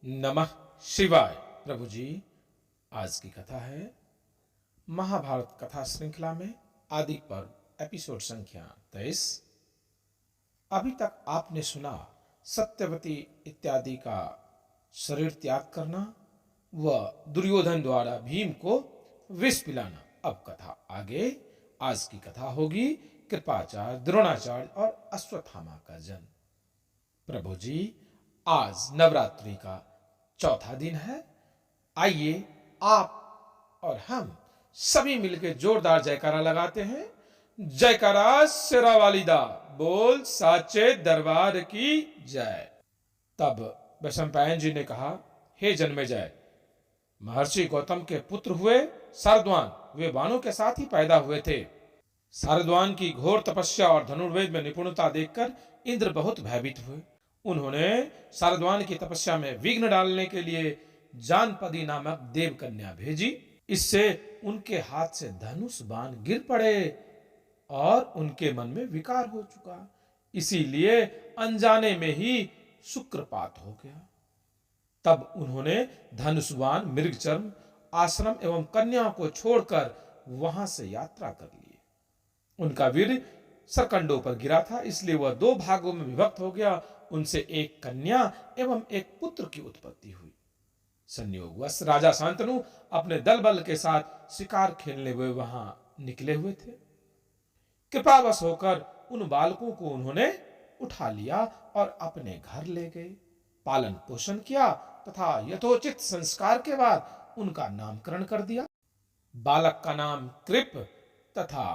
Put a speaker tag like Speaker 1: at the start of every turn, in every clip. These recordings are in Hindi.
Speaker 1: नमः शिवाय। प्रभु जी, आज की कथा है महाभारत कथा श्रृंखला में आदि पर्व एपिसोड संख्या 23। अभी तक आपने सुना सत्यवती इत्यादि का शरीर त्याग करना व दुर्योधन द्वारा भीम को विष पिलाना। अब कथा आगे। आज की कथा होगी कृपाचार्य, द्रोणाचार्य और अश्वत्थामा का जन्म। प्रभु जी, आज नवरात्रि का चौथा दिन है। आइए आप और हम सभी मिलकर जोरदार जयकारा लगाते हैं। जयकारा शेरा वालिदा, बोल साचे दरबार की जय। तब वैशंपायन जी ने कहा, हे जन्मेजय, महर्षि गौतम के पुत्र हुए शारद्वान वे बाणों के साथ ही पैदा हुए थे। शारद्वान की घोर तपस्या और धनुर्वेद में निपुणता देखकर इंद्र बहुत भयभीत हुए। उन्होंने शारद्वान की तपस्या में विघ्न डालने के लिए जानपदी नामक देव कन्या भेजी। इससे उनके हाथ से धनुष बाण गिर पड़े और उनके मन में विकार हो चुका। इसीलिए अनजाने में ही शुक्रपात हो गया। तब उन्होंने धनुष बाण, मृगचर्म आश्रम एवं कन्याओं को छोड़कर वहां से यात्रा कर ली। उनका वीर सरकंडों पर गिरा था, इसलिए वह दो भागों में विभक्त हो गया। उनसे एक कन्या एवं एक पुत्र की उत्पत्ति हुई। संयोगवश राजा शांतनु अपने दल बल के साथ शिकार खेलने हुए वहां निकले हुए थे। कृपावश होकर उन बालकों को उन्होंने उठा लिया और अपने घर ले गए। पालन पोषण किया तथा यथोचित संस्कार के बाद उनका नामकरण कर दिया। बालक का नाम कृप तथा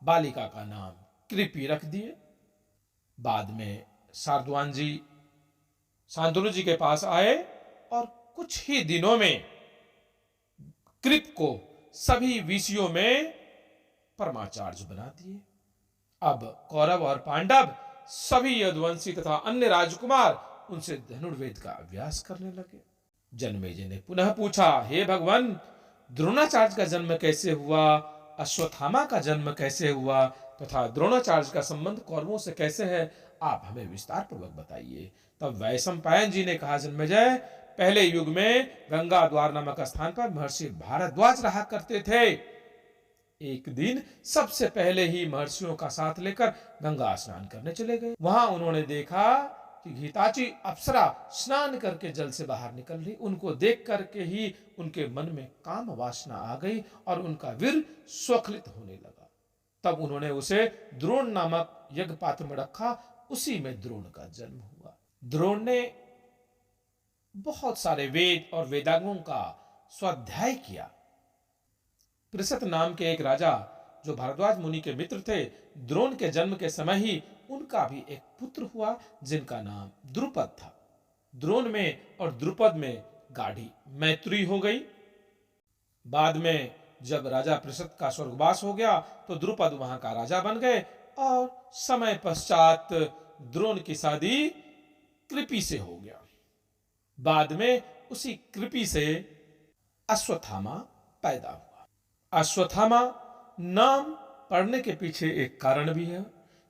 Speaker 1: बालिका का नाम कृपी रख दिए। बाद में शारद्वान जी शांतनु जी के पास आए और कुछ ही दिनों में कृप को सभी विषयों में परमाचार्य बना दिए। अब कौरव और पांडव सभी यदुवंशी तथा अन्य राजकुमार उनसे धनुर्वेद का अभ्यास करने लगे। जन्मेजय ने पुनः पूछा, हे भगवान, द्रोणाचार्य का जन्म कैसे हुआ, अश्वत्थामा का जन्म कैसे हुआ तथा द्रोणाचार्य का संबंध कौरवों से कैसे है, आप हमें विस्तार पूर्वक बताइए। तब वैशंपायन जी ने कहा, जन्मेजय, पहले युग में गंगा द्वार नामक स्थान पर महर्षि भारद्वाज रहा करते थे। एक दिन सबसे पहले ही महर्षियों का साथ लेकर गंगा स्नान करने चले गए। वहां उन्होंने देखा कि घिताची अप्सरा स्नान करके जल से बाहर निकल रही। उनको देख करके ही उनके मन में काम वासना आ गई और उनका वीर स्वखलित होने लगा। तब उन्होंने उसे द्रोण नामक यज्ञ पात्र में रखा। उसी में द्रोण का जन्म हुआ। द्रोण ने बहुत सारे वेद और वेदांगों का स्वाध्याय किया। पृषत नाम के एक राजा जो भारद्वाज मुनि के मित्र थे, द्रोण के जन्म के समय ही उनका भी एक पुत्र हुआ जिनका नाम द्रुपद था। द्रोण में और द्रुपद में गाढ़ी मैत्री हो गई। बाद में जब राजा पृषत का स्वर्गवास हो गया तो द्रुपद वहां का राजा बन गए और समय पश्चात द्रोण की शादी कृपि से हो गया। बाद में उसी कृपि से अश्वत्थामा पैदा हुआ। अश्वत्थामा नाम पढ़ने के पीछे एक कारण भी है।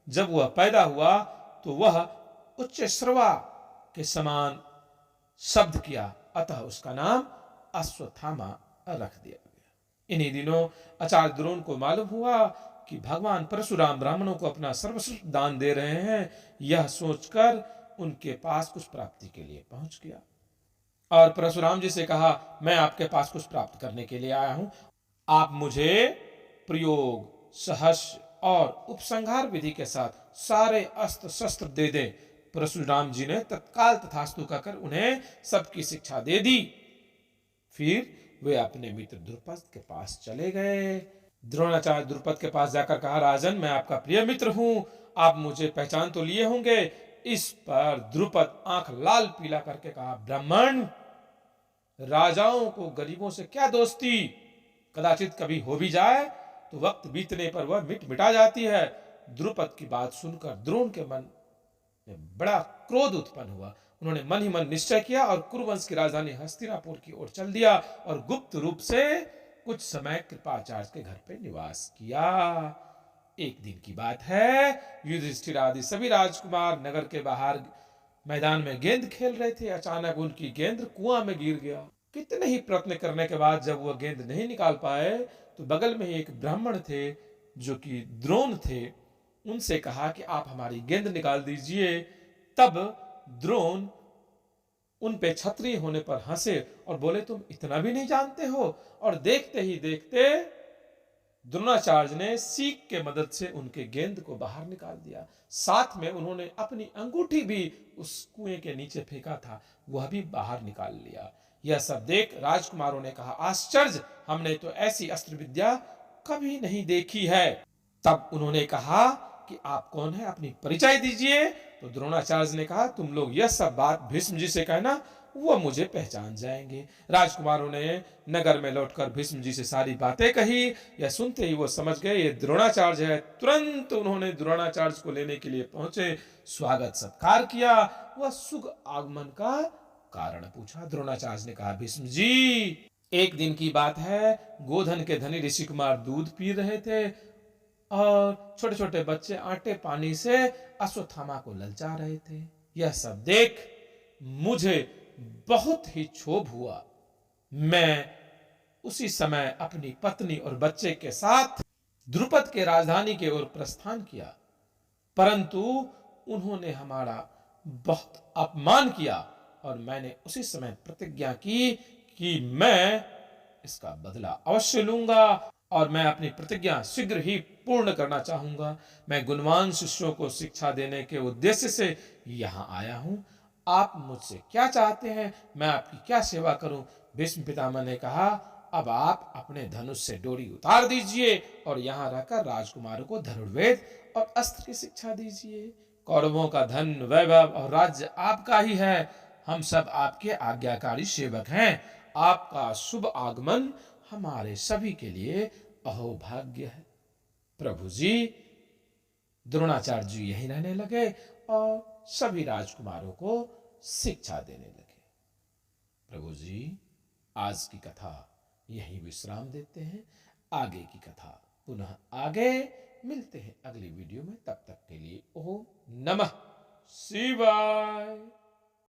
Speaker 1: जब वह पैदा हुआ तो वह उच्च श्रवा के समान शब्द किया, अतः उसका नाम अश्वत्थामा रख दिया गया। इन्हीं दिनों आचार्य द्रोण को मालूम हुआ कि भगवान परशुराम ब्राह्मणों को अपना सर्वश्रेष्ठ दान दे रहे हैं। यह सोचकर उनके पास कुछ प्राप्ति के लिए पहुंच गया और परशुराम जी से कहा, मैं आपके पास कुछ प्राप्त करने के लिए आया हूं। आप मुझे प्रयोग, सहस्य और उपसंहार विधि के साथ सारे अस्त्र शस्त्र दे दें। परशुराम जी ने तत्काल तथास्तु कहकर उन्हें सबकी शिक्षा दे दी। फिर वे अपने मित्र द्रुपद के पास चले गए। द्रोणाचार्य द्रुपद के पास जाकर कहा, राजन, मैं आपका प्रिय मित्र हूं, आप मुझे पहचान तो लिए होंगे। इस पर द्रुपद आंख लाल पीला करके कहा, ब्राह्मण, राजाओं को गरीबों से क्या दोस्ती, कदाचित कभी हो भी जाए तो वक्त बीतने पर वह मिट मिटा जाती है। द्रुपद की बात सुनकर द्रोण के मन में बड़ा क्रोध उत्पन्न हुआ। उन्होंने मन ही मन निश्चय किया और कुरुवंश की राजधानी हस्तिनापुर की ओर चल दिया और गुप्त रूप से कुछ समय कृपाचार्य के घर पे निवास किया। एक दिन की बात है, युधिष्ठिर आदि सभी राजकुमार नगर के बाहर मैदान में गेंद खेल रहे थे, अचानक उनकी गेंद कुआं में गिर गया। कितने ही प्रयत्न करने के बाद जब वह गेंद नहीं निकाल पाए तो बगल में ही एक ब्राह्मण थे जो कि द्रोण थे, उनसे कहा कि आप हमारी गेंद निकाल दीजिए। तब द्रोण उन पे क्षत्रिय होने पर हंसे और बोले, तुम इतना भी नहीं जानते हो। और देखते ही देखते द्रोणाचार्य ने सीख के मदद से उनके गेंद को बाहर निकाल दिया। साथ में उन्होंने अपनी अंगूठी भी उस कुएं के नीचे फेंका था, वह भी बाहर निकाल लिया। यह सब देख राजकुमारों ने कहा, आश्चर्य, हमने तो ऐसी अस्त्र विद्या कभी नहीं देखी है। तब उन्होंने कहा कि आप कौन है, अपनी परिचय दीजिए। तो द्रोणाचार्य ने कहा, तुम लोग यह सब बात भीष्म जी से कहना, वो मुझे पहचान जाएंगे। राजकुमारों ने नगर में लौटकर भीष्म जी से सारी बातें कही। यह सुनते ही वो समझ गए ये द्रोणाचार्य है। तुरंत उन्होंने द्रोणाचार्य को लेने के लिए पहुंचे, स्वागत सत्कार किया, वह शुभ आगमन का कारण पूछा। द्रोणाचार्य ने कहा, भीष्म जी, एक दिन की बात है, गोधन के धनी ऋषि कुमार दूध पी रहे थे और छोटे छोटे बच्चे आटे पानी से अश्वत्थामा को ललचा रहे थे। यह सब देख मुझे बहुत ही क्षोभ हुआ। मैं उसी समय अपनी पत्नी और बच्चे के साथ द्रुपद के राजधानी की ओर प्रस्थान किया, परंतु उन्होंने हमारा बहुत अपमान किया और मैंने उसी समय प्रतिज्ञा की कि मैं इसका बदला अवश्य लूंगा और मैं अपनी प्रतिज्ञा शीघ्र ही पूर्ण करना चाहूंगा। मैं गुणवान शिष्यों को शिक्षा देने के उद्देश्य से यहां आया हूं। आप मुझसे क्या चाहते हैं, मैं आपकी क्या सेवा करूं? भीष्म पितामह ने कहा, अब आप अपने धनुष से डोरी उतार दीजिए और यहां रहकर राजकुमारों को धनुर्वेद और अस्त्र की शिक्षा दीजिए। कौरवों का धन, वैभव और राज्य आपका ही है। हम सब आपके आज्ञाकारी सेवक हैं। आपका शुभ आगमन हमारे सभी के लिए अहोभाग्य है। प्रभु जी, द्रोणाचार्य जी यहीं रहने लगे और सभी राजकुमारों को शिक्षा देने लगे। प्रभु जी, आज की कथा यहीं विश्राम देते हैं। आगे की कथा पुनः आगे मिलते हैं अगली वीडियो में। तब तक के लिए ओम नमः शिवाय।